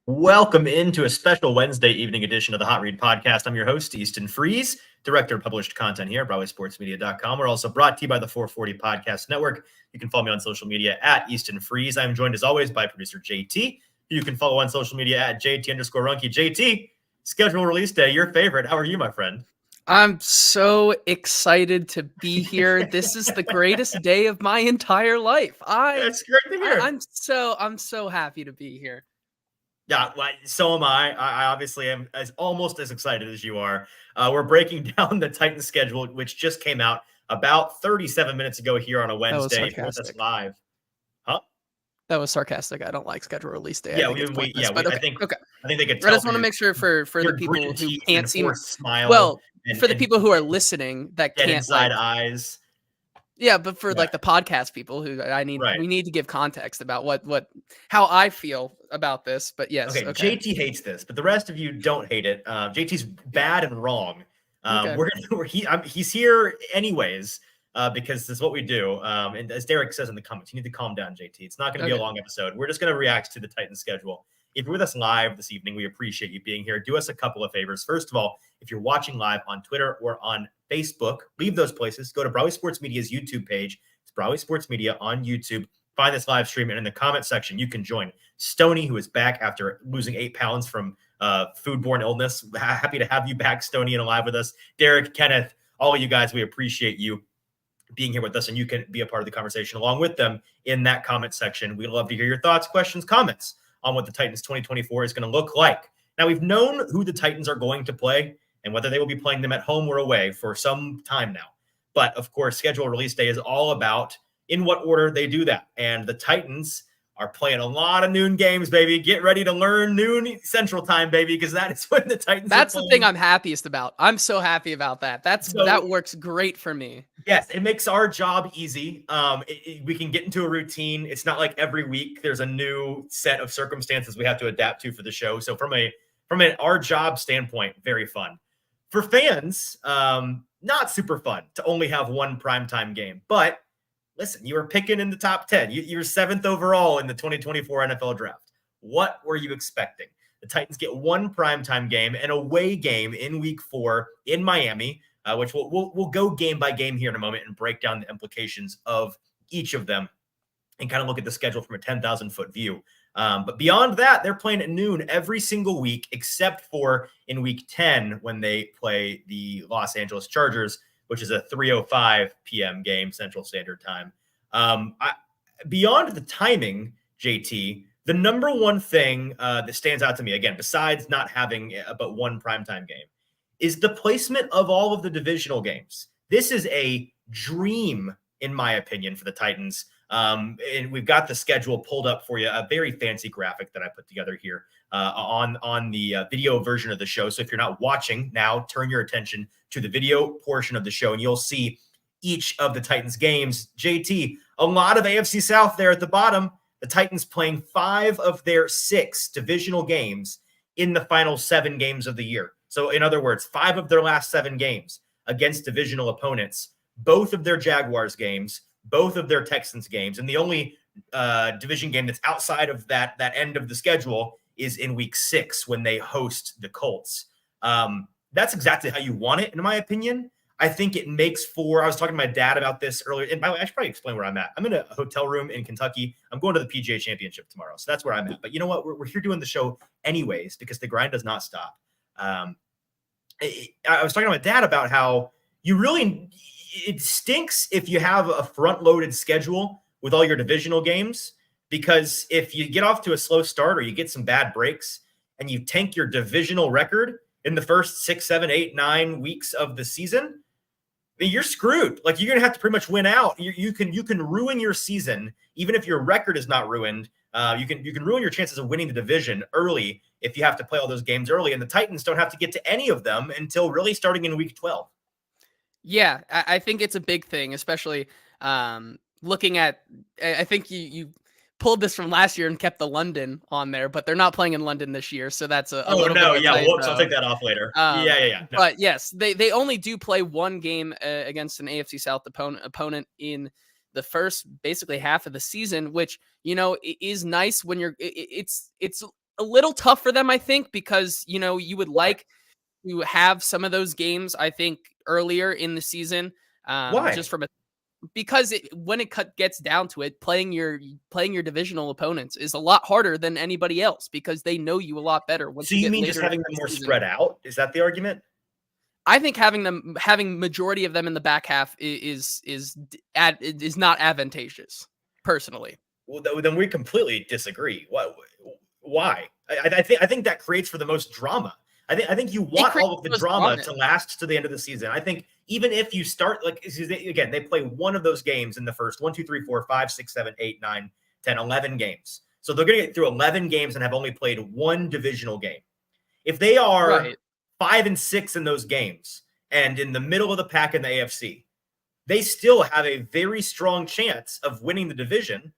Welcome into a special Wednesday evening edition of the Hot Read Podcast. I'm your host, Easton Freeze, Director of Published Content here at BroadwaySportsMedia.com. We're also brought to you by the 440 Podcast Network. You can follow me on social media at Easton Freeze. I'm joined, as always, by producer JT, who you can follow on social media at JT_Ruhnke. JT, schedule release day, your favorite. How are you, my friend? I'm so excited to be here. This is the greatest day of my entire life. It's great to hear. I'm so happy to be here. Yeah, well, so am I. I obviously am almost as excited as you are. We're breaking down the Titans schedule, which just came out about 37 minutes ago here on a Wednesday. If you're with us live, huh? That was sarcastic. I don't like schedule release day. Yeah, I think it's pointless, but okay. I think they could I tell. just want to make sure for the people who can't see. Smile for the people who are listening that can't inside eyes. Yeah, but for like the podcast people who we need to give context about how I feel about this. But yes, okay. JT hates this, but the rest of you don't hate it. JT's bad and wrong. He's here anyways because this is what we do. And as Derek says in the comments, you need to calm down, JT. It's not going to be a long episode. We're just going to react to the Titans schedule. If you're with us live this evening, we appreciate you being here. Do us a couple of favors. First of all, if you're watching live on Twitter or on Facebook, leave those places. Go to Broadway Sports Media's YouTube page. It's Broadway Sports Media on YouTube. Find this live stream, and in the comment section, you can join Stoney, who is back after losing 8 pounds from foodborne illness. Happy to have you back, Stoney, and alive with us. Derek, Kenneth, all of you guys, we appreciate you being here with us, and you can be a part of the conversation along with them in that comment section. We'd love to hear your thoughts, questions, comments on what the Titans 2024 is going to look like. Now, we've known who the Titans are going to play and whether they will be playing them at home or away for some time now. But, of course, schedule release day is all about in what order they do that. And the Titans are playing a lot of noon games, baby. Get ready to learn noon Central Time, baby, because that is when the Titans That's the thing I'm happiest about. I'm so happy about that. That works great for me. Yes, it makes our job easy. We can get into a routine. It's not like every week there's a new set of circumstances we have to adapt to for the show. So from our job standpoint, very fun. For fans, not super fun to only have one primetime game. But listen, you were picking in the top 10. You were 7th overall in the 2024 NFL draft. What were you expecting? The Titans get one primetime game, an away game in week 4 in Miami, which we'll go game by game here in a moment and break down the implications of each of them and kind of look at the schedule from a 10,000-foot view. But beyond that, they're playing at noon every single week, except for in week 10 when they play the Los Angeles Chargers, which is a 3:05 p.m. game, Central Standard Time. Beyond the timing, JT, the number one thing that stands out to me, again, besides not having but one primetime game, is the placement of all of the divisional games. This is a dream, in my opinion, for the Titans. And we've got the schedule pulled up for you, a very fancy graphic that I put together here on the video version of the show. So if you're not watching now, turn your attention to the video portion of the show, and you'll see each of the Titans games. JT, a lot of AFC South there at the bottom. The Titans playing 5 of their 6 divisional games in the final 7 games of the year. So in other words, 5 of their last 7 games against divisional opponents, both of their Jaguars games, both of their Texans games, and the only division game that's outside of that end of the schedule is in week 6 when they host the Colts. That's exactly how you want it, in my opinion. I think it makes for, I was talking to my dad about this earlier, and by the way, I should probably explain where I'm at. I'm in a hotel room in Kentucky. I'm going to the PGA Championship tomorrow, so that's where I'm at. But you know what? We're here doing the show anyways because the grind does not stop. I was talking to my dad about how it stinks if you have a front-loaded schedule with all your divisional games, because if you get off to a slow start or you get some bad breaks and you tank your divisional record in the first 6, 7, 8, 9 weeks of the season, you're screwed. Like, you're going to have to pretty much win out. You can ruin your season, even if your record is not ruined. You can ruin your chances of winning the division early if you have to play all those games early. And the Titans don't have to get to any of them until really starting in week 12. Yeah, I think it's a big thing, especially looking at, I think you pulled this from last year and kept the London on there, but they're not playing in London this year. So that's a little bit of a typo. Whoops, I'll take that off later. No. But yes, they only do play one game against an AFC South opponent in the first basically half of the season, which, is nice when it's a little tough for them, I think, because, you would like to have some of those games, I think, earlier in the season, Why? just because when it gets down to it, playing your divisional opponents is a lot harder than anybody else because they know you a lot better once So you you get mean just later having in them the more season. spread out? Is that the argument? I think having majority of them in the back half is not advantageous, personally. Well, then we completely disagree. Why? I think that creates for the most drama. I think you It want creates all of the those drama drama. to last to the end of the season. I think even if you start again, they play one of those games in the first 1, 2, 3, 4, 5, 6, 7, 8, 9, 10, 11 games. So they're going to get through 11 games and have only played one divisional game. If they are Right. 5-6 in those games and in the middle of the pack in the AFC, they still have a very strong chance of winning the division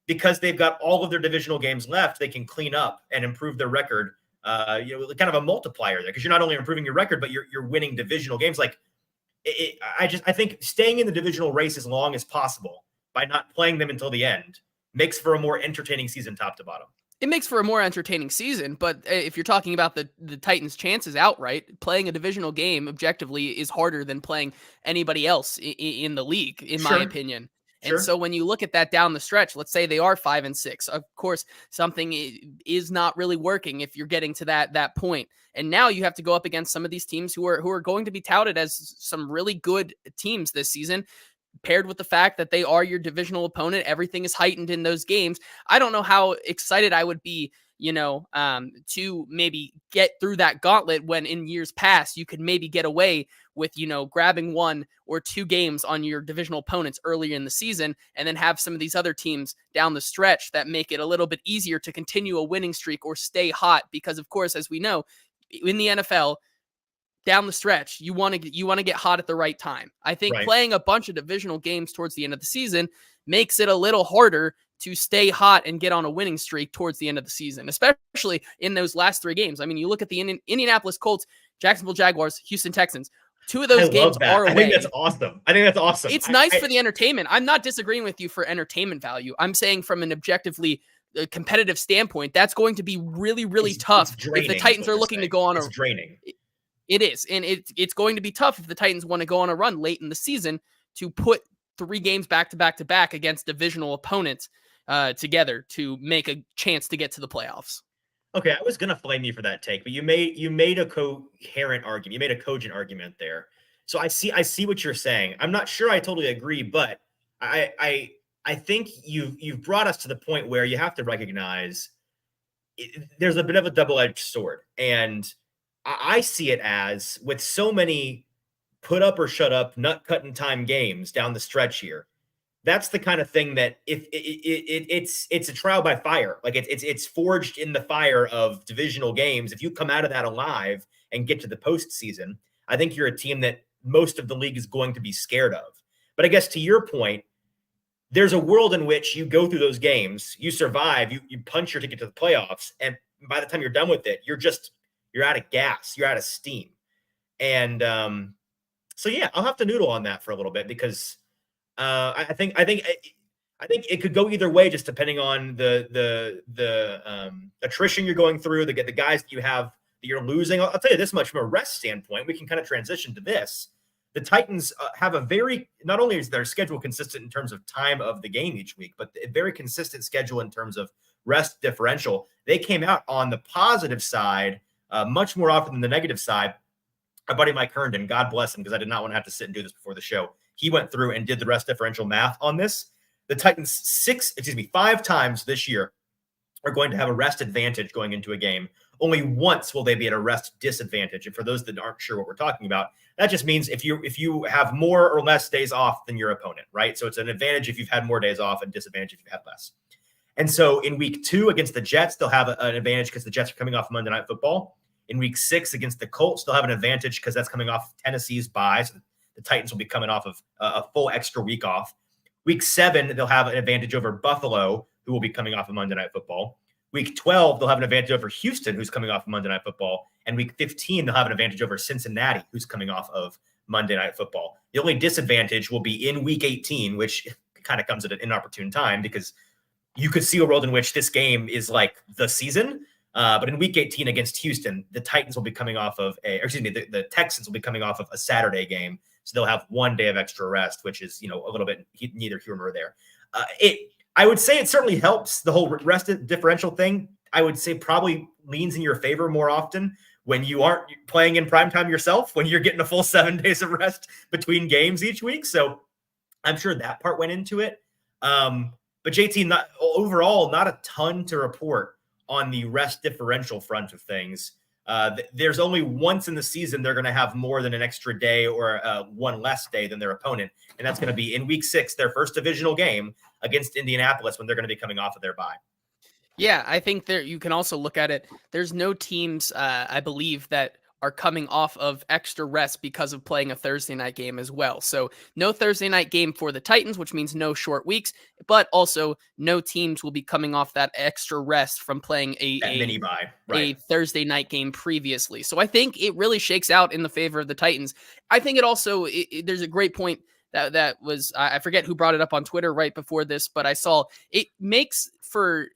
because they've got all of their divisional games left. They can clean up and improve their record. Kind of a multiplier there because you're not only improving your record, but you're winning divisional games. Like I think staying in the divisional race as long as possible by not playing them until the end makes for a more entertaining season, top to bottom. It makes for a more entertaining season, but if you're talking about the Titans' chances outright, playing a divisional game objectively is harder than playing anybody else in the league, in my Sure, opinion. And sure. so when you look at that down the stretch, let's say they are 5-6. Of course, something is not really working if you're getting to that point. And now you have to go up against some of these teams who are going to be touted as some really good teams this season, paired with the fact that they are your divisional opponent. Everything is heightened in those games. I don't know how excited I would be, to maybe get through that gauntlet when in years past you could maybe get away with, grabbing 1 or 2 games on your divisional opponents earlier in the season and then have some of these other teams down the stretch that make it a little bit easier to continue a winning streak or stay hot. Because of course, as we know, in the NFL, down the stretch, you want to get hot at the right time. I think Right. playing a bunch of divisional games towards the end of the season makes it a little harder to stay hot and get on a winning streak towards the end of the season, especially in those last 3 games. I mean, you look at the Indianapolis Colts, Jacksonville Jaguars, Houston Texans. 2 of I those games love that. are I think that's away. awesome. I think that's awesome. It's nice for the entertainment. I'm not disagreeing with you for entertainment value. I'm saying from an objectively competitive standpoint, that's going to be really, really it's tough if the draining, is Titans what are you're looking to saying. go on It's a draining. it is, and it's going to be tough if the Titans want to go on a run late in the season to put 3 games back to back to back against divisional opponents together to make a chance to get to the playoffs. Okay, I was gonna flame you for that take, but you made a coherent argument. You made a cogent argument there. So I see what you're saying. I'm not sure I totally agree, but I think you've brought us to the point where you have to recognize there's a bit of a double-edged sword, and I see it as with so many put up or shut up nut cutting time games down the stretch here. That's the kind of thing that if it's a trial by fire, like it's forged in the fire of divisional games. If you come out of that alive and get to the postseason, I think you're a team that most of the league is going to be scared of. But I guess to your point, there's a world in which you go through those games, you survive, you punch your ticket to the playoffs, and by the time you're done with it, you're out of gas, you're out of steam. And so yeah, I'll have to noodle on that for a little bit because I think it could go either way, just depending on the attrition you're going through, the guys that you have that you're losing. I'll tell you this much from a rest standpoint, we can kind of transition to this. The Titans have a very, not only is their schedule consistent in terms of time of the game each week, but a very consistent schedule in terms of rest differential. They came out on the positive side much more often than the negative side. My buddy Mike Herndon, God bless him, because I did not want to have to sit and do this before the show. He went through and did the rest differential math on this. The Titans 5 times this year are going to have a rest advantage going into a game. Only once will they be at a rest disadvantage. And for those that aren't sure what we're talking about, that just means if you have more or less days off than your opponent, right? So it's an advantage if you've had more days off and disadvantage if you've had less. And so in week 2 against the Jets, they'll have an advantage because the Jets are coming off Monday Night Football. In week 6 against the Colts, they'll have an advantage because that's coming off Tennessee's bye. So the Titans will be coming off of a full extra week off. Week 7, they'll have an advantage over Buffalo, who will be coming off of Monday Night Football. Week 12, they'll have an advantage over Houston, who's coming off of Monday Night Football. And week 15, they'll have an advantage over Cincinnati, who's coming off of Monday Night Football. The only disadvantage will be in week 18, which kind of comes at an inopportune time because you could see a world in which this game is like the season. But in week 18 against Houston, the Titans will be coming off of the Texans will be coming off of a Saturday game. So they'll have 1 day of extra rest, which is, a little bit neither here nor there. I would say it certainly helps. The whole rest differential thing, I would say probably leans in your favor more often when you aren't playing in primetime yourself, when you're getting a full 7 days of rest between games each week. So I'm sure that part went into it. But JT, overall, not a ton to report on the rest differential front of things. There's only once in the season they're going to have more than an extra day or one less day than their opponent. And that's going to be in week 6, their first divisional game against Indianapolis, when they're going to be coming off of their bye. Yeah, I think there you can also look at it. There's no teams, I believe, that are coming off of extra rest because of playing a Thursday night game as well. So no Thursday night game for the Titans, which means no short weeks, but also no teams will be coming off that extra rest from playing a mini bye, right, a Thursday night game previously. So I think it really shakes out in the favor of the Titans. I think it also, there's a great point that was, I forget who brought it up on Twitter right before this, but I saw it makes for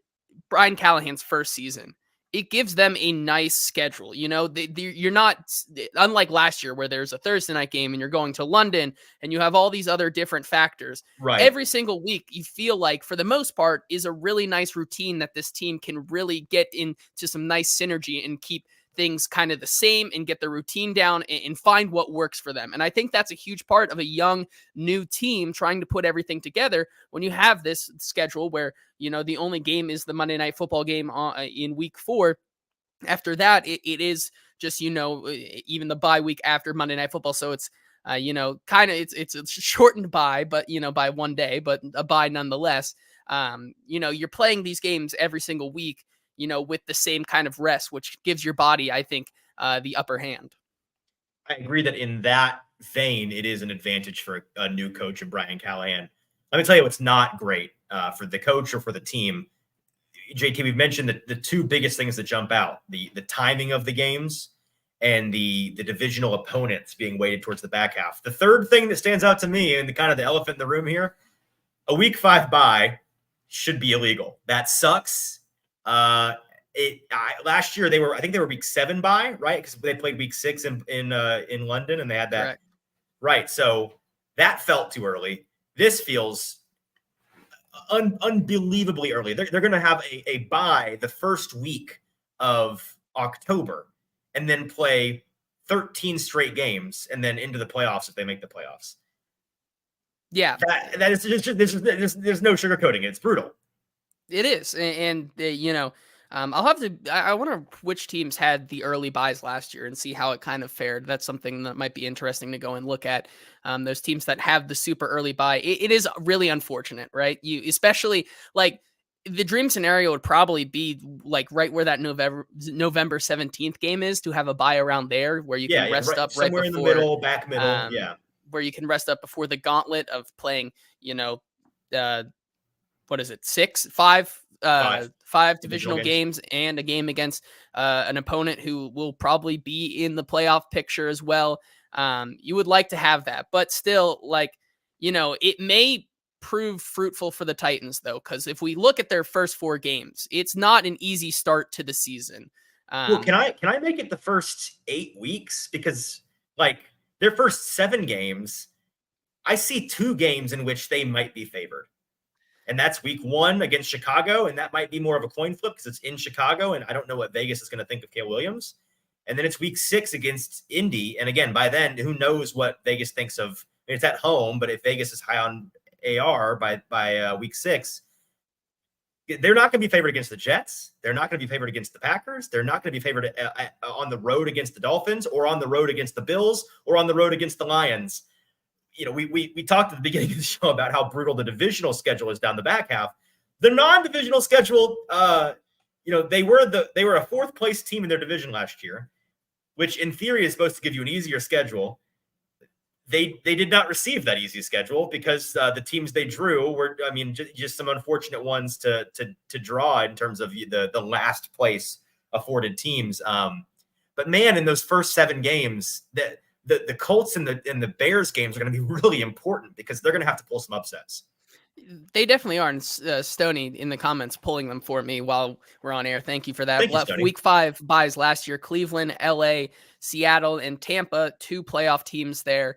Brian Callahan's first season, it gives them a nice schedule. You're not, unlike last year where there's a Thursday night game and you're going to London and you have all these other different factors. Right. Every single week, you feel like, for the most part, is a really nice routine that this team can really get into some nice synergy and keep things kind of the same and get the routine down and find what works for them. And I think that's a huge part of a young, new team trying to put everything together when you have this schedule where, the only game is the Monday Night Football game in week 4. After that, it is just, even the bye week after Monday Night Football. So it's, it's a shortened bye, but, by 1 day, but a bye nonetheless. You're playing these games every single week, with the same kind of rest, which gives your body, I think, the upper hand. I agree that in that vein, it is an advantage for a new coach and Brian Callahan. Let me tell you what's not great for the coach or for the team. JT, we've mentioned that the 2 biggest things that jump out, the timing of the games and the divisional opponents being weighted towards the back half. The third thing that stands out to me, and the kind of the elephant in the room here, a week 5 bye should be illegal. That sucks. Last year I think they were week 7 bye, right? Because they played week 6 in London, and they had that. Correct. Right. So that felt too early. This feels unbelievably early. They're going to have a bye the first week of October, and then play 13 straight games, and then into the playoffs if they make the playoffs. Yeah, that is just there's no sugarcoating it. It's brutal. It is, and I'll have to. I wonder which teams had the early buys last year and see how it kind of fared. That's something that might be interesting to go and look at. Those teams that have the super early buy, it is really unfortunate, right? You especially like the dream scenario would probably be like right where that November 17th game is, to have a buy around there where you can rest up right somewhere before, in the middle, back middle, where you can rest up before the gauntlet of playing. What is it? 5 divisional games and a game against an opponent who will probably be in the playoff picture as well. You would like to have that, but still, it may prove fruitful for the Titans though, because if we look at their first 4 games, it's not an easy start to the season. Well, can I make it the first 8 weeks? Because their first 7 games, I see 2 games in which they might be favored. And that's week 1 against Chicago. And that might be more of a coin flip because it's in Chicago. And I don't know what Vegas is going to think of Cale Williams. And then it's week 6 against Indy. And again, by then, who knows what Vegas thinks of. It's at home, but if Vegas is high on AR by week 6, they're not going to be favored against the Jets. They're not going to be favored against the Packers. They're not going to be favored on the road against the Dolphins, or on the road against the Bills, or on the road against the Lions. We talked at the beginning of the show about how brutal the divisional schedule is down the back half. The non-divisional schedule, they were a 4th place team in their division last year, which in theory is supposed to give you an easier schedule. They did not receive that easy schedule because the teams they drew were, just some unfortunate ones to draw in terms of the last place afforded teams. But man, in those first 7 games, the Colts and the Bears games are going to be really important because they're going to have to pull some upsets. They definitely are. And Stoney in the comments pulling them for me while we're on air. Thank you for that. Thank you, Stoney. Week 5 buys last year: Cleveland, LA, Seattle, and Tampa. 2 playoff teams there.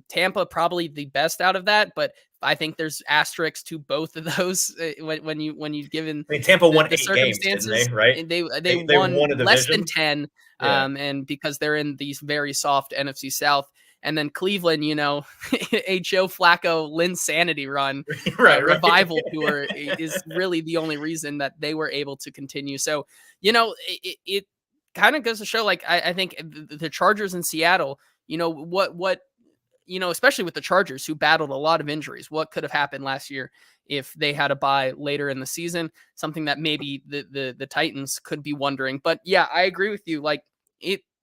Tampa probably the best out of that, but I think there's asterisks to both of those when you given I mean, Tampa won the 8 games, didn't they? circumstances. Right? And they They won won a less than division. 10, Yeah. and because they're in these very soft NFC South. And then Cleveland, a Joe Flacco Linsanity run, Right. revival tour is really the only reason that they were able to continue. So, it kind of goes to show, like, I think the Chargers in Seattle, what especially with the Chargers, who battled a lot of injuries, what could have happened last year if they had a bye later in the season, something that maybe the Titans could be wondering. But yeah, I agree with you. Like,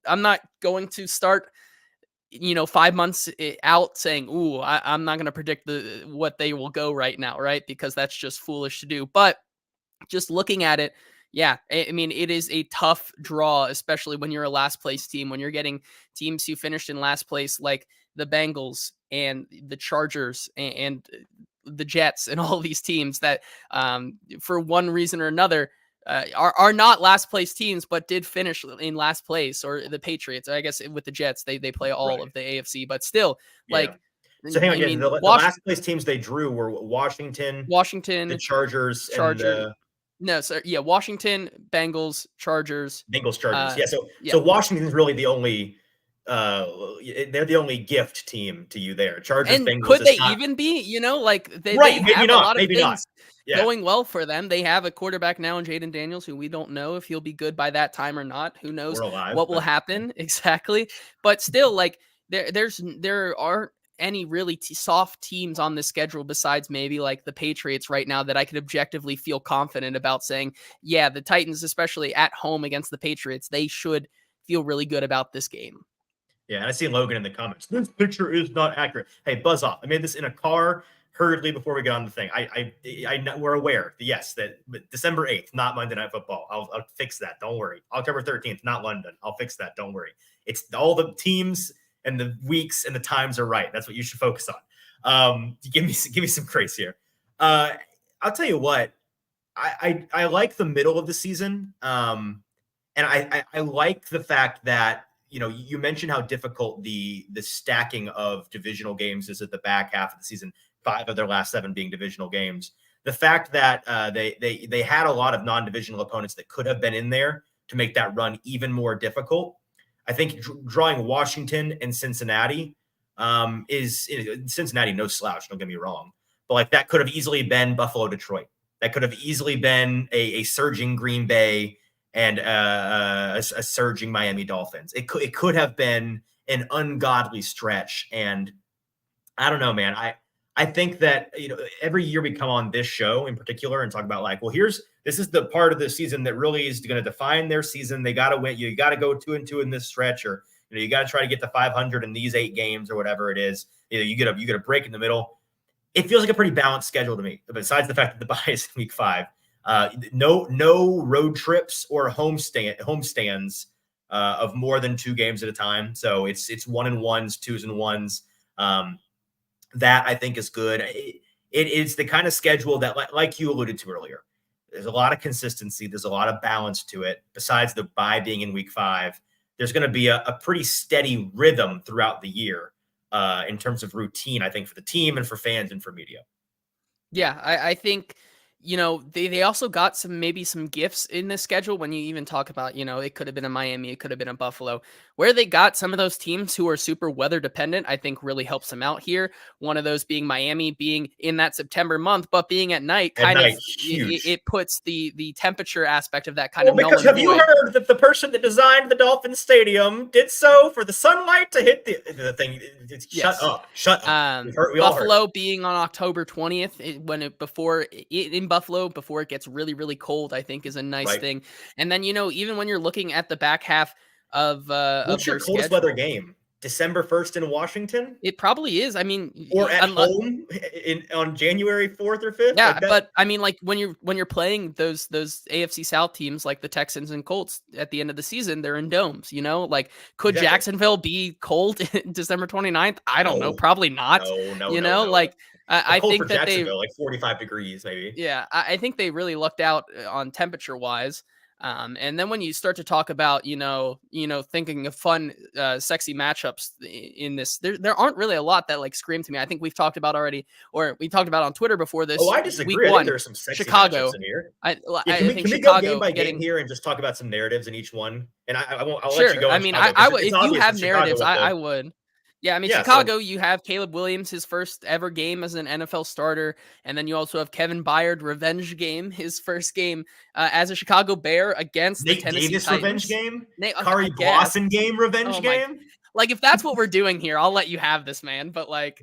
I'm not going to start 5 months out saying, "Ooh, I'm not going to predict what they will go right now," right? Because that's just foolish to do. But just looking at it, yeah, I mean, it is a tough draw, especially when you're a last place team, when you're getting teams who finished in last place, like the Bengals and the Chargers and the Jets and all these teams that, for one reason or another, are not last place teams, but did finish in last place, or the Patriots. I guess with the Jets, they play all Right. of the AFC, but still, Yeah. like, So hang on. I Yeah, mean, the last place teams they drew were Washington, the Washington, Chargers, and Charger. the No, so yeah, Washington, Bengals, Chargers. Bengals, Chargers. Yeah. So Yeah, Washington's really the only. They're the only gift team to you there. Chargers, and Bengals could is they not even be? Like, they right. Maybe have a not. lot of Maybe not. things Yeah. going well for them. They have a quarterback now in Jaden Daniels, who we don't know if he'll be good by that time or not. Who knows We're alive, what will but happen exactly? But still, like, there aren't any really soft teams on the schedule besides maybe like the Patriots right now that I could objectively feel confident about saying, yeah, the Titans, especially at home against the Patriots, they should feel really good about this game. yeah, and I see Logan in the comments. This picture is not accurate. Hey, buzz off. I made this in a car hurriedly before we get on the thing. I know we're aware. Yes, that December 8th, not Monday Night Football. I'll fix that. Don't worry. October 13th, not London. I'll fix that. Don't worry. It's all the teams and the weeks and the times are right. That's what you should focus on. Give me some grace here. I'll tell you what. I like the middle of the season. And I like the fact that you mentioned how difficult the stacking of divisional games is at the back half of the season. 5 of their last 7 being divisional games. The fact that they had a lot of non-divisional opponents that could have been in there to make that run even more difficult. I think drawing Washington and Cincinnati is Cincinnati no slouch. Don't get me wrong, but like that could have easily been Buffalo, Detroit. That could have easily been a surging Green Bay and a surging Miami Dolphins. It could have been an ungodly stretch. And I don't know, man. I think that every year we come on this show in particular and talk about like, well, this is the part of the season that really is going to define their season. They got to win. You got to go 2-2 in this stretch, or you got to try to get to 500 in these 8 games or whatever it is. You get a break in the middle. It feels like a pretty balanced schedule to me. Besides the fact that the bye is in week 5. No road trips or homestands of more than 2 games at a time. So it's 1-1s, 2s-1s. That I think is good. It is the kind of schedule that, like you alluded to earlier, there's a lot of consistency. There's a lot of balance to it. Besides the bye being in week 5, there's going to be a pretty steady rhythm throughout the year in terms of routine, I think, for the team and for fans and for media. Yeah, I think, they also got maybe some gifts in this schedule when you even talk about, it could have been a Miami, it could have been a Buffalo, where they got some of those teams who are super weather dependent. I think really helps them out here. One of those being Miami, being in that September month, but being at night, it puts the temperature aspect of that kind of null and void. Have you heard that the person that designed the Dolphin Stadium did so for the sunlight to hit the thing? Shut up. Buffalo being on October 20th, in Buffalo before it gets really, really cold, I think is a nice thing. And then, even when you're looking at the back half of what's your coldest weather game? December 1st in Washington, It probably is. I mean, or at home on January 4th or 5th. yeah, Like that. but I mean, like when you're playing those AFC South teams like the Texans and Colts at the end of the season, they're in domes, Like, could Exactly. Jacksonville be cold December 29th? I don't know. No. Probably not. No. Like I Cold for think that they Jacksonville, like 45 degrees, maybe. yeah, I think they really lucked out on temperature wise. And then when you start to talk about, thinking of fun, sexy matchups in this, there aren't really a lot that like scream to me. I think we've talked about already, or we talked about on Twitter before this. Oh, I disagree. Week I one, think there's some sexy Chicago matchups in here. I Can think we go Chicago game by getting game here and just talk about some narratives in each one? And I'll sure. let you go. I On mean, Chicago, I 'cause would it's if you obvious have that Chicago narratives, with I would. Yeah, I mean, Yeah, Chicago, so you have Caleb Williams, his first ever game as an NFL starter. And then you also have Kevin Byard, revenge game, his first game as a Chicago Bear against the Nate Tennessee Davis Titans. revenge game, Nate, Kari I guess. Blossom game revenge Oh my, game, like if that's what we're doing here, I'll let you have this, man. But like,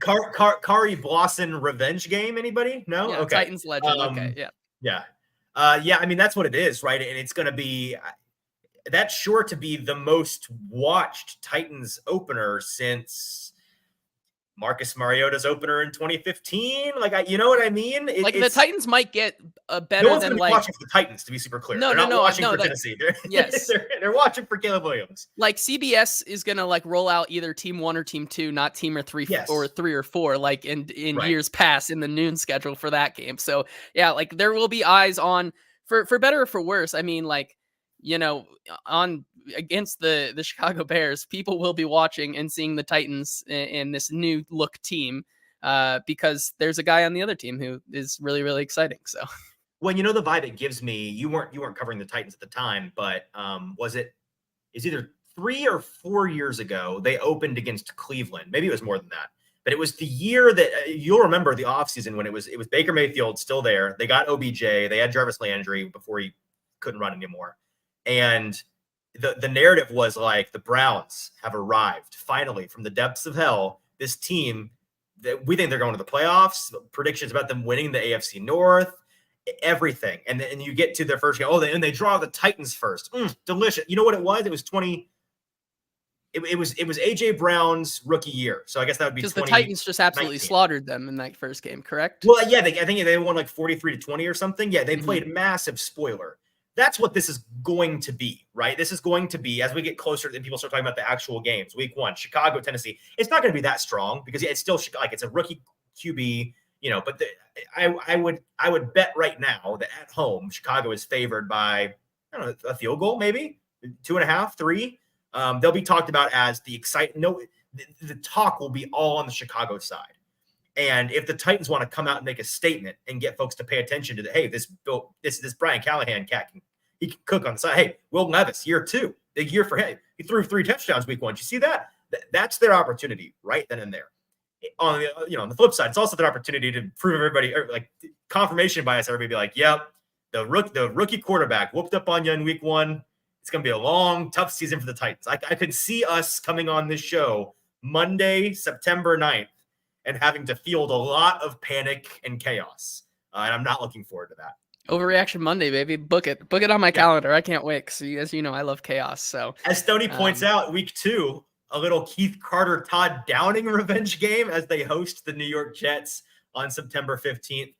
Kari Blossom revenge game. Anybody? No. yeah, Okay. Titans legend. Okay, yeah. Yeah. Yeah. I mean, that's what it is, right? And it's going to be that's sure to be the most watched Titans opener since Marcus Mariota's opener in 2015. Like, you know what I mean? Like the Titans might get a better no one's than going to be like watching for the Titans, to be super clear. no, They're no, not no, watching no, for that, Tennessee. yes. They're watching for Caleb Williams. Like CBS is gonna like roll out either team 1 or team 2, not team or 3 Yes. or 3 or 4, like in Right. years past in the noon schedule for that game. So yeah, like there will be eyes on for better or for worse. I mean, like, on against the Chicago Bears, people will be watching and seeing the Titans in this new look team because there's a guy on the other team who is really, really exciting. So Well, the vibe it gives me. You weren't covering the Titans at the time, but it's either 3 or 4 years ago they opened against Cleveland. Maybe it was more than that. But it was the year that you'll remember the offseason when it was Baker Mayfield still there. They got OBJ. They had Jarvis Landry before he couldn't run anymore. And the narrative was like the Browns have arrived finally from the depths of hell. This team that we think they're going to the playoffs. Predictions about them winning the AFC North, everything. And then you get to their first game. And they draw the Titans first. Delicious. You know what it was? It was 20. It was AJ Brown's rookie year. So I guess that would be because the Titans just absolutely slaughtered them in that first game, correct? Well, yeah, I think they won like 43-20 or something. Yeah, they played massive spoiler. That's what this is going to be, right? This is going to be, as we get closer and people start talking about the actual games, week 1, Chicago, Tennessee. It's not going to be that strong because it's still like it's a rookie QB, but I would bet right now that at home, Chicago is favored by, I don't know, a field goal, maybe 2.5, 3. They'll be talked about as the the talk will be all on the Chicago side. And if the Titans want to come out and make a statement and get folks to pay attention to hey, this Brian Callahan cat he can cook on the side. Hey, Will Levis, year 2, big year for him. He threw 3 touchdowns week 1. Did you see that? That's their opportunity right then and there. On the flip side, it's also their opportunity to prove everybody, or like confirmation bias. Everybody be like, yep, the rookie quarterback whooped up on you in week 1. It's going to be a long, tough season for the Titans. I could see us coming on this show Monday, September 9th, and having to field a lot of panic and chaos. And I'm not looking forward to that. Overreaction Monday, baby. Book it on my calendar. I can't wait. So as you know, I love chaos. So as Stoney points out, week 2, a little Keith Carter, Todd Downing revenge game as they host the New York Jets on September 15th.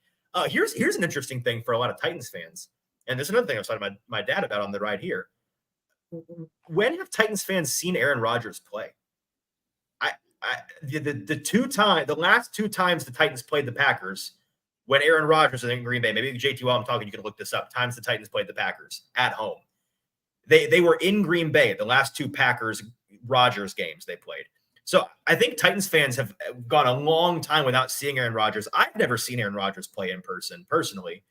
Here's an interesting thing for a lot of Titans fans. And there's another thing I was talking to my dad about on the ride here. When have Titans fans seen Aaron Rodgers play? The last 2 times the Titans played the Packers, when Aaron Rodgers was in Green Bay, maybe JT, while I'm talking, you can look this up. Times the Titans played the Packers at home. They were in Green Bay the last 2 Packers Rodgers games they played. So I think Titans fans have gone a long time without seeing Aaron Rodgers. I've never seen Aaron Rodgers play in person personally.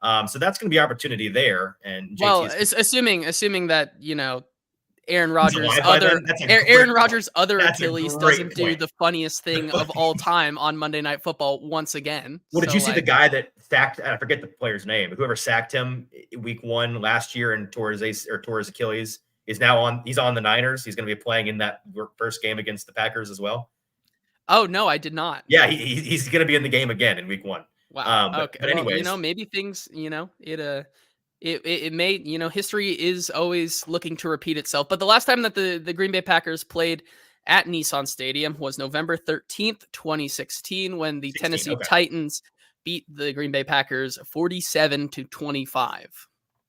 So that's going to be opportunity there. And JT assuming that Aaron Rodgers' other Achilles doesn't do the funniest thing of all time on Monday Night Football once again. Well, did you see the guy that sacked? I forget the player's name. Whoever sacked him week 1 last year and tore his Achilles is now he's on the Niners. He's going to be playing in that first game against the Packers as well. Oh no, I did not. Yeah, he's going to be in the game again in week 1. Wow. Okay. But anyways, maybe things, it may, history is always looking to repeat itself. But the last time that the Green Bay Packers played at Nissan Stadium was November 13th, 2016, when the Tennessee Okay. Titans beat the Green Bay Packers 47-25.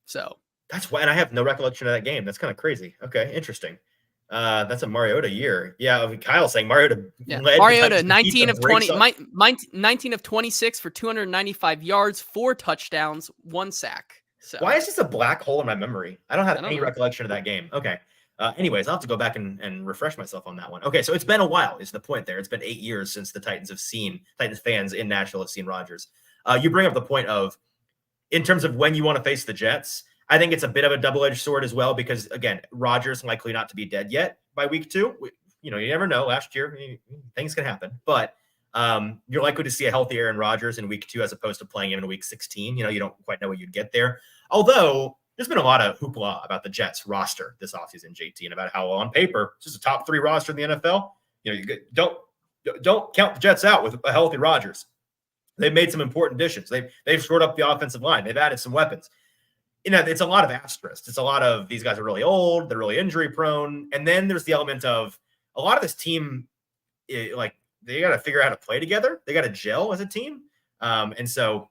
So that's why, and I have no recollection of that game. That's kind of crazy. Okay, interesting. That's a Mariota year. Yeah, Kyle saying Mariota led Mariota 19 of 20, 19 of 26 for 295 yards, 4 touchdowns, 1 sack. So why is this a black hole in my memory? I don't have any recollection of that game. Okay. Anyways, I'll have to go back and refresh myself on that one. Okay, so it's been a while is the point there. It's been 8 years since the Titans fans in Nashville have seen Rodgers. You bring up the point of, in terms of when you want to face the Jets, I think it's a bit of a double-edged sword as well because, again, Rodgers likely not to be dead yet by week 2. You never know. Last year, things can happen. But you're likely to see a healthy Aaron Rodgers in week 2 as opposed to playing him in week 16. You don't quite know what you'd get there. Although there's been a lot of hoopla about the Jets roster this offseason, JT, and about how on paper it's just a top 3 roster in the NFL. Don't count the Jets out with a healthy Rodgers. They've made some important additions. They've shored up the offensive line. They've added some weapons. It's a lot of asterisks. It's a lot of these guys are really old. They're really injury prone. And then there's the element of a lot of this team, they got to figure out how to play together. They got to gel as a team. And so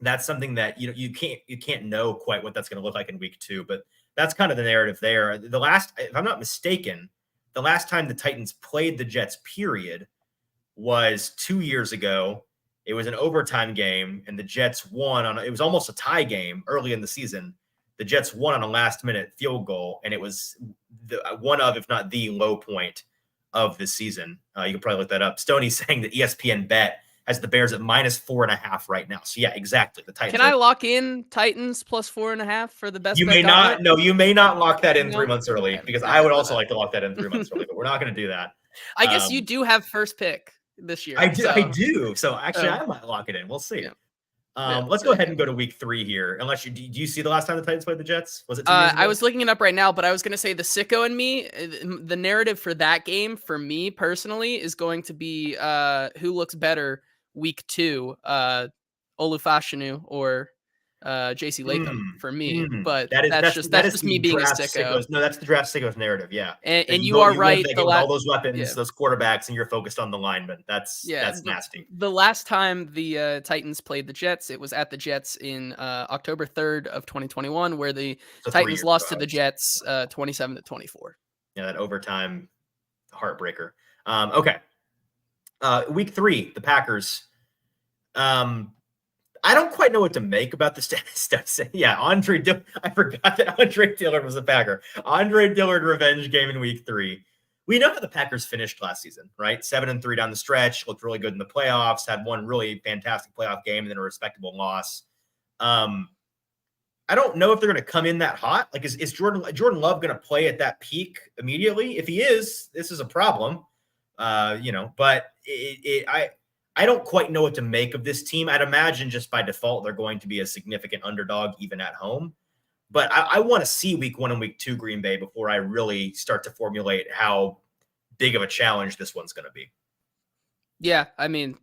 that's something that you can't know quite what that's going to look like in week 2, but that's kind of the narrative there. If I'm not mistaken, the last time the Titans played the Jets period was 2 years ago. It was an overtime game and the Jets won it was almost a tie game early in the season. The Jets won on a last minute field goal. And it was one of, if not the low point of the season. You can probably look that up. Stoney's saying that ESPN bet has the Bears at -4.5 right now. So yeah, exactly. The Titans. Can I lock in Titans plus 4.5 for the best? You may not. No, you may not lock that in 3 months early because I would also like to lock that in 3 months early, but we're not going to do that. I guess you do have first pick this year. I do. So actually, I might lock it in. We'll see. Yeah. Let's go ahead and go to week 3 here. Unless do you see the last time the Titans played the Jets? Was it 2 years ago? I was looking it up right now, but I was going to say the sicko in me, the narrative for that game for me personally is going to be who looks better week 2, Olufashinu or JC Latham for me. But that's just me being a sicko. No, that's the draft sickos narrative. Yeah. And you are right. All those weapons, those quarterbacks, and you're focused on the linemen. That's nasty. The last time the Titans played the Jets, it was at the Jets in October 3rd of 2021, where the Titans lost to the Jets 27-24. Yeah, that overtime heartbreaker. Okay. Week 3, the Packers. I don't quite know what to make about the stats. Yeah, I forgot that Andre Dillard was a Packer. Andre Dillard revenge game in week 3. We know how the Packers finished last season, right? 7-3 down the stretch, looked really good in the playoffs, had one really fantastic playoff game and then a respectable loss. I don't know if they're going to come in that hot. Like, is Jordan Love going to play at that peak immediately? If he is, this is a problem. But I don't quite know what to make of this team. I'd imagine just by default, they're going to be a significant underdog even at home. But I want to see week 1 and week 2 Green Bay before I really start to formulate how big of a challenge this one's going to be. Yeah, I mean,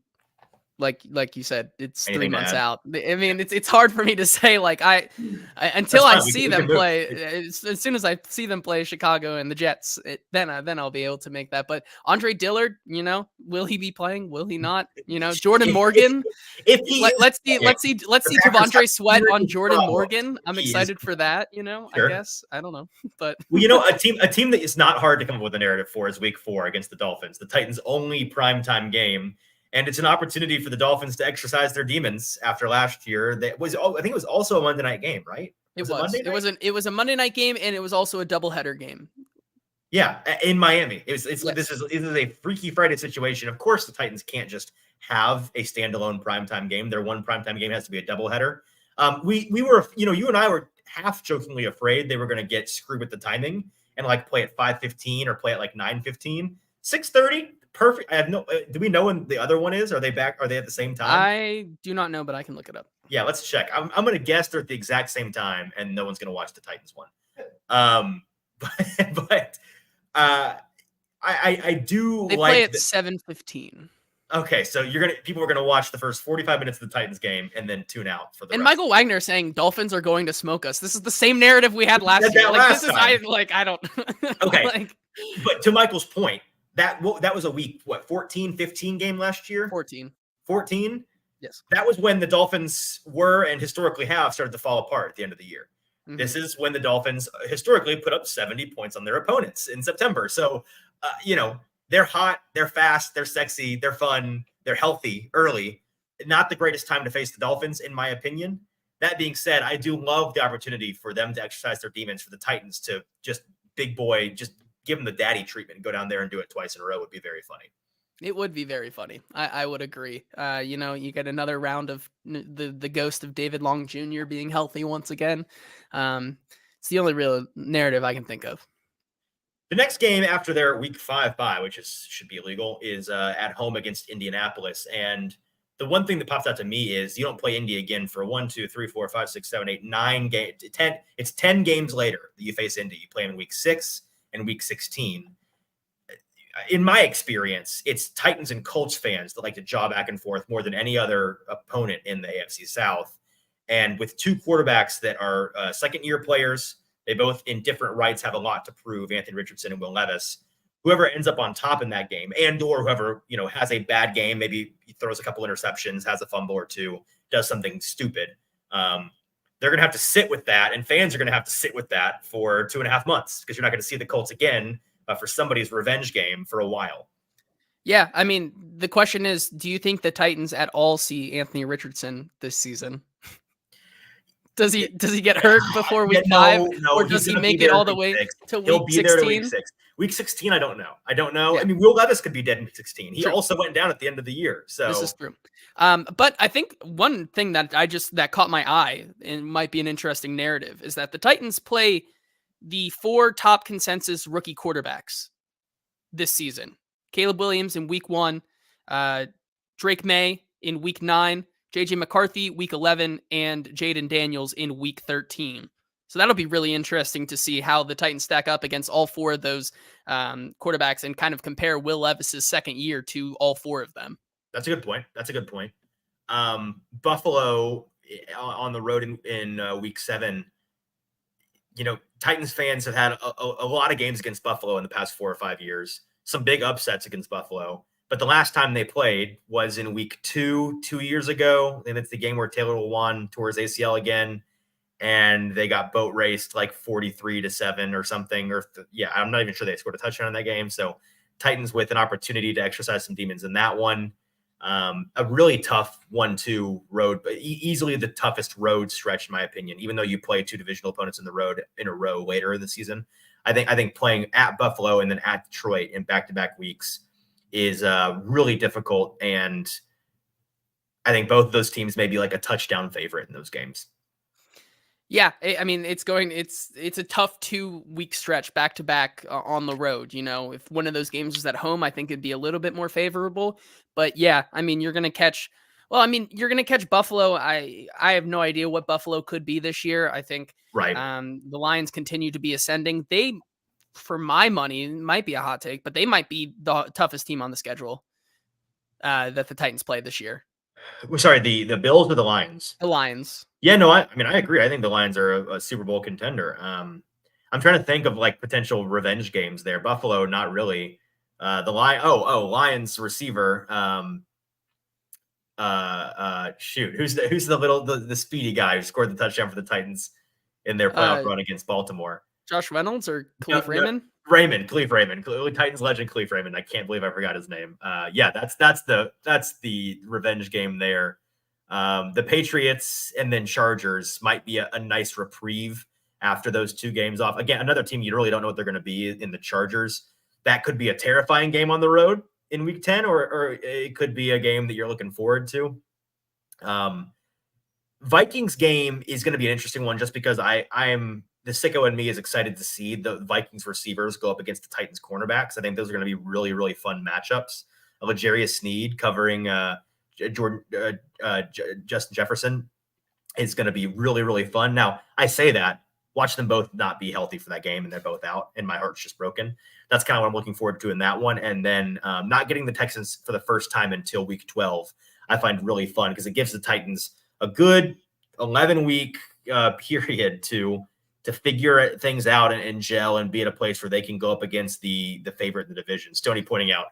like you said, it's 3 months out. I mean, it's hard for me to say until I see them play. As soon as I see them play Chicago and the Jets, then I'll be able to make that. But Andre Dillard, will he be playing? Will he not? Jordan Morgan. Let's see Devondre Sweat on Jordan Morgan. I'm excited for that. Sure. I guess I don't know, but a team that is not hard to come up with a narrative for is week 4 against the Dolphins, the Titans' only primetime game. And it's an opportunity for the Dolphins to exercise their demons after last year. I think it was also a Monday night game, right? It was a Monday night game, and it was also a doubleheader game. Yeah, in Miami. This is a Freaky Friday situation. Of course, the Titans can't just have a standalone primetime game. Their one primetime game has to be a doubleheader. We were, you and I were half jokingly afraid they were going to get screwed with the timing and play at 5:15 or play at 9:15, 6:30. Perfect. I have no. Do we know when the other one is? Are they back? Are they at the same time? I do not know, but I can look it up. Yeah, let's check. I'm going to guess they're at the exact same time, and no one's going to watch the Titans one. But I do. They play at 7:15. Okay, so people are gonna watch the first 45 minutes of the Titans game and then tune out for the. And rest. Michael Wagner saying Dolphins are going to smoke us. This is the same narrative we had last year. I don't. Okay, but to Michael's point. that was a week, 14, 15 game last year? 14. 14? Yes. That was when the Dolphins were and historically have started to fall apart at the end of the year. Mm-hmm. This is when the Dolphins historically put up 70 points on their opponents in September. So, they're hot, they're fast, they're sexy, they're fun, they're healthy early. Not the greatest time to face the Dolphins, in my opinion. That being said, I do love the opportunity for them to exercise their demons, for the Titans to just big boy, just give them the daddy treatment and go down there and do it twice in a row would be very funny. It would be very funny. I would agree. You get another round of the ghost of David Long Jr. being healthy once again. It's the only real narrative I can think of. The next game after their week 5 bye, which should be illegal, is at home against Indianapolis. And the one thing that pops out to me is you don't play Indy again for 1, 2, 3, 4, 5, 6, 7, 8, 9 games. 10. It's 10 games later that you face Indy. You play them in week 6 and week 16. In my experience, it's Titans and Colts fans that like to jaw back and forth more than any other opponent in the AFC South. And with two quarterbacks that are second-year players, they both in different rights have a lot to prove, Anthony Richardson and Will Levis. Whoever ends up on top in that game, and or whoever has a bad game, maybe he throws a couple interceptions, has a fumble or two, does something stupid, they're going to have to sit with that, and fans are going to have to sit with that for 2.5 months because you're not going to see the Colts again for somebody's revenge game for a while. Yeah, I mean, the question is, do you think the Titans at all see Anthony Richardson this season? Does he get hurt before week 5? No, or does he make it all the way to week 16? He'll be there to week 6. Week 16, I don't know. Yeah. I mean, Will Levis could be dead in week 16. He also went down at the end of the year. So this is true. But I think one thing that that caught my eye and might be an interesting narrative is that the Titans play the 4 top consensus rookie quarterbacks this season. Caleb Williams in week 1, Drake May in week 9, JJ McCarthy week 11, and Jaden Daniels in week 13. So that'll be really interesting to see how the Titans stack up against all 4 of those quarterbacks and kind of compare Will Levis's second year to all 4 of them. That's a good point. Buffalo on the road in week 7. Titans fans have had a lot of games against Buffalo in the past 4 or 5 years. Some big upsets against Buffalo. But the last time they played was in week 2 years ago. And it's the game where Taylor Lewan tore his ACL again. And they got boat raced like 43-7 or something. I'm not even sure they scored a touchdown in that game. So Titans with an opportunity to exercise some demons in that one. A really tough 1-2 road, but easily the toughest road stretch, in my opinion, even though you play 2 divisional opponents in a row later in the season. I think playing at Buffalo and then at Detroit in back-to-back weeks is really difficult. And I think both of those teams may be like a touchdown favorite in those games. Yeah, I mean, it's a tough 2-week stretch back to back on the road. If one of those games was at home, I think it'd be a little bit more favorable. But yeah, I mean, you're going to catch Buffalo. I have no idea what Buffalo could be this year. I think the Lions continue to be ascending. They, for my money, might be a hot take, but they might be the toughest team on the schedule that the Titans play this year. Sorry, the Bills or the Lions? The Lions. Yeah, no, I agree. I think the Lions are a Super Bowl contender. I'm trying to think of like potential revenge games there. Buffalo, not really. Lions receiver. Who's the speedy guy who scored the touchdown for the Titans in their playoff run against Baltimore? Josh Reynolds or Khalif Raymond? Khalif Raymond, Titans legend Khalif Raymond. I can't believe I forgot his name. That's the revenge game there. The Patriots and then Chargers might be a nice reprieve after those 2 games off. Again, another team you really don't know what they're going to be in the Chargers. That could be a terrifying game on the road in week 10, or it could be a game that you're looking forward to. Vikings game is going to be an interesting one just because I'm the sicko in me is excited to see the Vikings receivers go up against the Titans cornerbacks. I think those are going to be really, really fun matchups. L'Jarius Sneed covering Justin Jefferson is going to be really, really fun. Now, I say that, watch them both not be healthy for that game, and they're both out, and my heart's just broken. That's kind of what I'm looking forward to in that one. And then not getting the Texans for the first time until week 12, I find really fun because it gives the Titans a good 11-week period to figure things out and gel and be at a place where they can go up against the favorite in the division. Stoney pointing out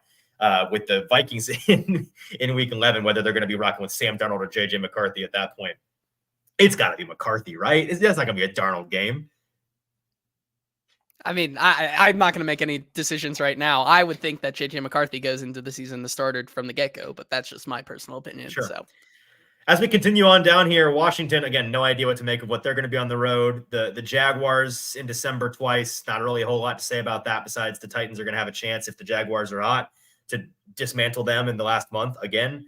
with the Vikings in week 11, whether they're going to be rocking with Sam Darnold or JJ McCarthy at that point. It's got to be McCarthy, right? That's not going to be a Darnold game. I mean, I'm not going to make any decisions right now. I would think that JJ McCarthy goes into the season the starter from the get-go, but that's just my personal opinion. Sure. So, as we continue on down here, Washington, again, no idea what to make of what they're going to be on the road. The Jaguars in December twice, not really a whole lot to say about that besides the Titans are going to have a chance if the Jaguars are hot to dismantle them in the last month again.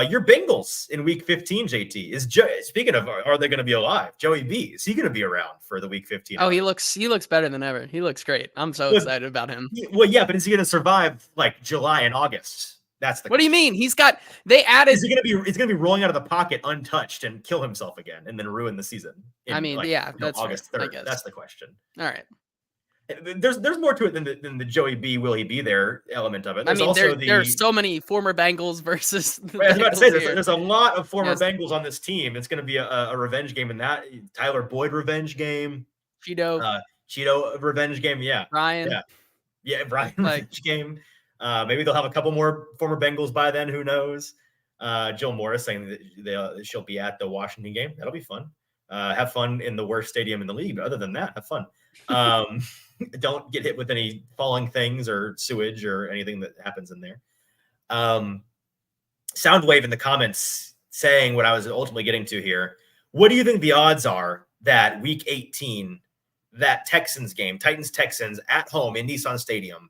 Your Bengals in week 15, JT, speaking of, are they going to be alive? Joey B, is he going to be around for the week 15? Oh, he looks better than ever. He looks great. I'm so excited about him. Well, yeah, but is he going to survive like July and August? That's the What do you mean? They added. Is he going to be rolling out of the pocket untouched and kill himself again and then ruin the season? That's August fair, 3rd. That's the question. All right. There's more to it than the Joey B, will he be there element of it. There's there's so many former Bengals versus. I was about to say there's a lot of former Bengals on this team. It's going to be a revenge game in that Tyler Boyd revenge game, Cheeto revenge game. Yeah, Brian. Brian revenge game. Maybe they'll have a couple more former Bengals by then. Who knows? Jill Morris saying that she'll be at the Washington game. That'll be fun. Have fun in the worst stadium in the league. But other than that, have fun. Don't get hit with any falling things or sewage or anything that happens in there. Soundwave in the comments saying what I was ultimately getting to here. What do you think the odds are that week 18, that Texans game, Titans-Texans at home in Nissan Stadium,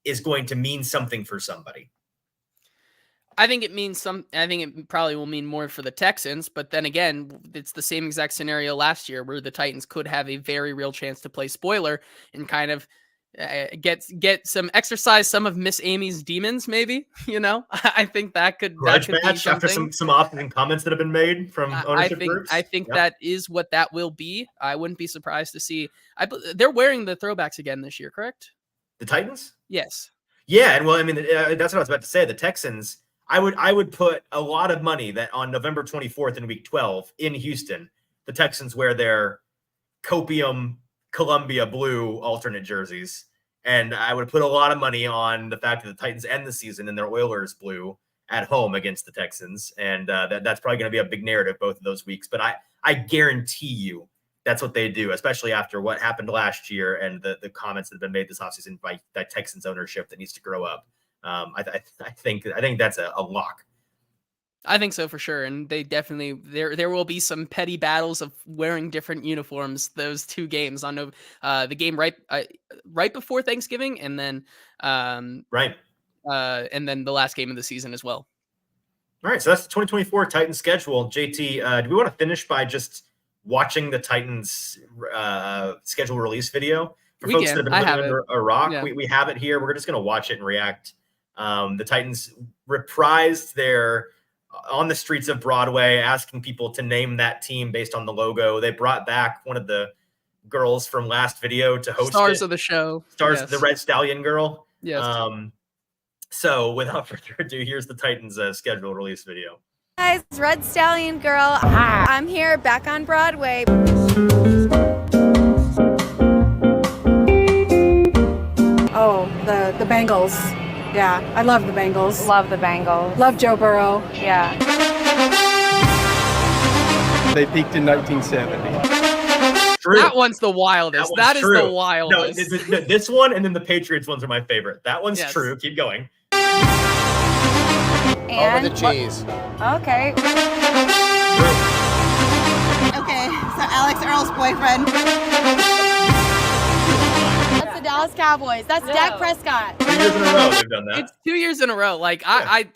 is going to mean something for somebody? I think it probably will mean more for the Texans, but then again, it's the same exact scenario last year where the Titans could have a very real chance to play spoiler and kind of get some exercise, some of Miss Amy's demons, maybe. I think that could grudge be match after some often comments that have been made from ownership groups. I think that is what that will be. I wouldn't be surprised to see. They're wearing the throwbacks again this year, correct? The Titans? Yes. Yeah, and well, I mean, that's what I was about to say. The Texans. I would put a lot of money that on November 24th in week 12 in Houston, the Texans wear their copium Columbia blue alternate jerseys. And I would put a lot of money on the fact that the Titans end the season in their Oilers blue at home against the Texans. And that's probably going to be a big narrative both of those weeks. But I guarantee you that's what they do, especially after what happened last year and the comments that have been made this offseason by that Texans ownership that needs to grow up. I think that's a lock. I think so for sure, and they definitely there will be some petty battles of wearing different uniforms. Those two games on the game right before Thanksgiving, and then and then the last game of the season as well. All right, so that's the 2024 Titans schedule. JT, do we want to finish by just watching the Titans schedule release video for folks that have been living under a rock? Yeah. We have it here. We're just going to watch it and react. The Titans reprised their on the streets of Broadway, asking people to name that team based on the logo. They brought back one of the girls from last video to host Stars of the show. Yes. The Red Stallion girl. Yes. So without further ado, here's the Titans schedule release video. Guys, Red Stallion girl. I'm here back on Broadway. Oh, the Bengals. Yeah, I love the Bengals. Love the Bengals. Love Joe Burrow. Yeah. They peaked in 1970. True. That one's the wildest. That is the wildest. No, this one and then the Patriots ones are my favorite. That one's true. Keep going. And over the cheese. Okay. Okay, so Alex Earl's boyfriend. That's the Dallas Cowboys. That's Dak Prescott. 2 years in a row they've done that. It's 2 years in a row. Like I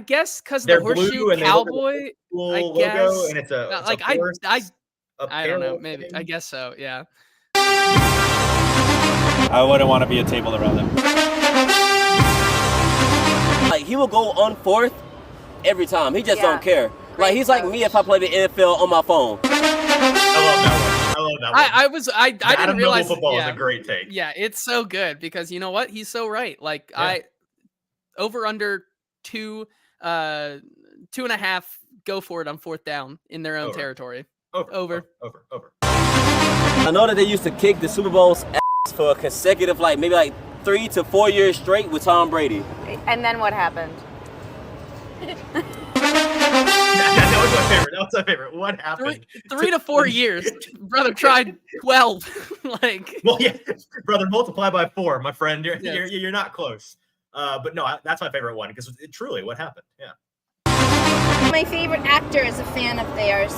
guess because the They're horseshoe cowboy. I guess. Logo and it's I don't know. Maybe I guess so. Yeah. I wouldn't want to be a table around him. Like he will go on fourth every time. He just don't care. Like he's like me if I play the NFL on my phone. I love that one. I didn't realize football is a great take. Yeah, it's so good because you know what? He's so right. Like over under 2.5 go for it on fourth down in their own territory. Over. I know that they used to kick the Super Bowl's ass for a consecutive, maybe 3 to 4 years straight with Tom Brady. And then what happened? That was my favorite. What happened? 3 to 4 years. Brother tried 12. Well, yeah, brother, multiply by 4, my friend. You're not close. But no, that's my favorite one because truly, what happened? Yeah. My favorite actor is a fan of theirs.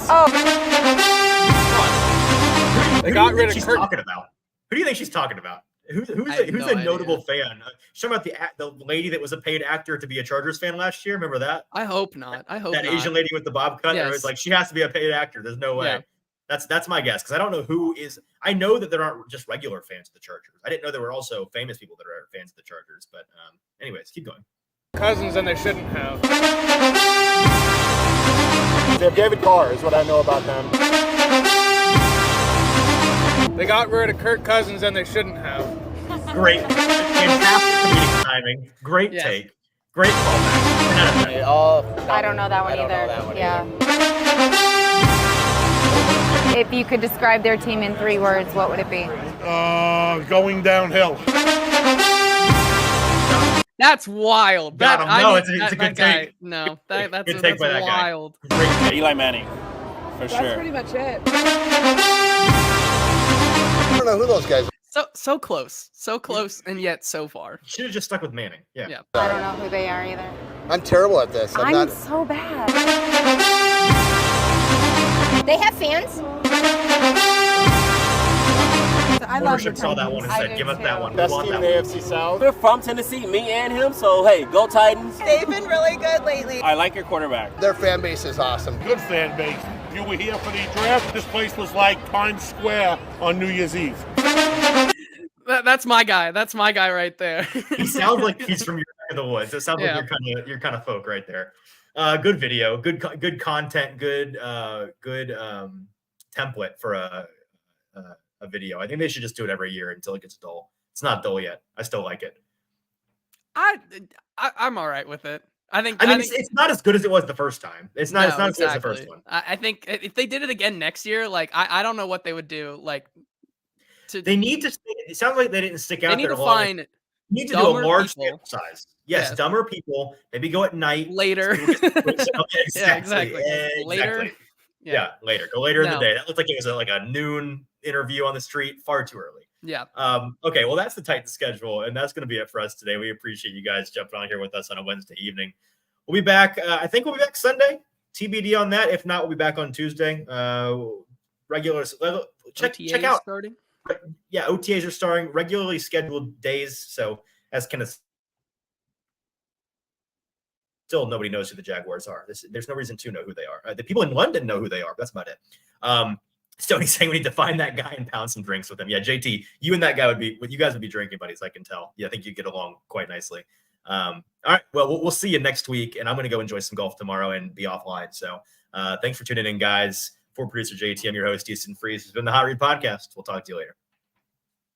They got rid of She's talking about. Who do you think she's talking about? Who's a notable fan? She's talking about the lady that was a paid actor to be a Chargers fan last year. Remember that? I hope not. That Asian lady with the bob cut. Yes. It was like she has to be a paid actor. There's no way. Yeah. That's my guess because I don't know who is. I know that there aren't just regular fans of the Chargers. I didn't know there were also famous people that are fans of the Chargers. But anyways, keep going. Cousins and they shouldn't have. They have David Carr is what I know about them. They got rid of Kirk Cousins and they shouldn't have. Great. Fantastic comedic timing. Great take. Great callback. I don't know that one either. Yeah. If you could describe their team in 3 words, what would it be? Going downhill. That's wild. It's a good take. No, that's take by that wild. Guy. Eli Manning, for sure. That's pretty much it. I don't know who those guys are. So close, and yet so far. Should have just stuck with Manning. Yeah. I don't know who they are either. I'm terrible at this. I'm so bad. They have fans? I love Ownership saw that one and said, give us that one. Best team in the AFC South. We're from Tennessee, me and him, so hey, go Titans. They've been really good lately. I like your quarterback. Their fan base is awesome. Good fan base. If you were here for the draft, this place was like Times Square on New Year's Eve. That's my guy. That's my guy right there. He sounds like he's from your neck of the woods. It sounds like you're kind of folk right there. Good video, good content, good template for a video. I think they should just do it every year until it gets dull. It's not dull yet. I still like it. I'm all right with it. I think it's not as good as it was the first time. It's not as good as the first one. I think if they did it again next year, I don't know what they would do. They need to. It sounds like they didn't stick out. They need to find. You need to do a large sample size. Yes, dumber people. Maybe go at night. Later. Exactly. Later. Yeah, later. Go later in the day. That looked like it was like a noon interview on the street. Far too early. Yeah. Okay, well, that's the Titans schedule, and that's going to be it for us today. We appreciate you guys jumping on here with us on a Wednesday evening. We'll be back. I think we'll be back Sunday. TBD on that. If not, we'll be back on Tuesday. Regular. Check out. Starting. Yeah, OTAs are starting regularly scheduled days. So as Kenneth, still nobody knows who the Jaguars are. There's no reason to know who they are. The people in London know who they are. That's about it. Stoney's saying we need to find that guy and pound some drinks with him. Yeah, JT, you and that guy you guys would be drinking buddies. I can tell. Yeah, I think you get along quite nicely. All right, well, we'll see you next week, and I'm going to go enjoy some golf tomorrow and be offline. So thanks for tuning in, guys. For producer JT, I'm your host, Easton Freeze. This has been the Hot Read Podcast. We'll talk to you later.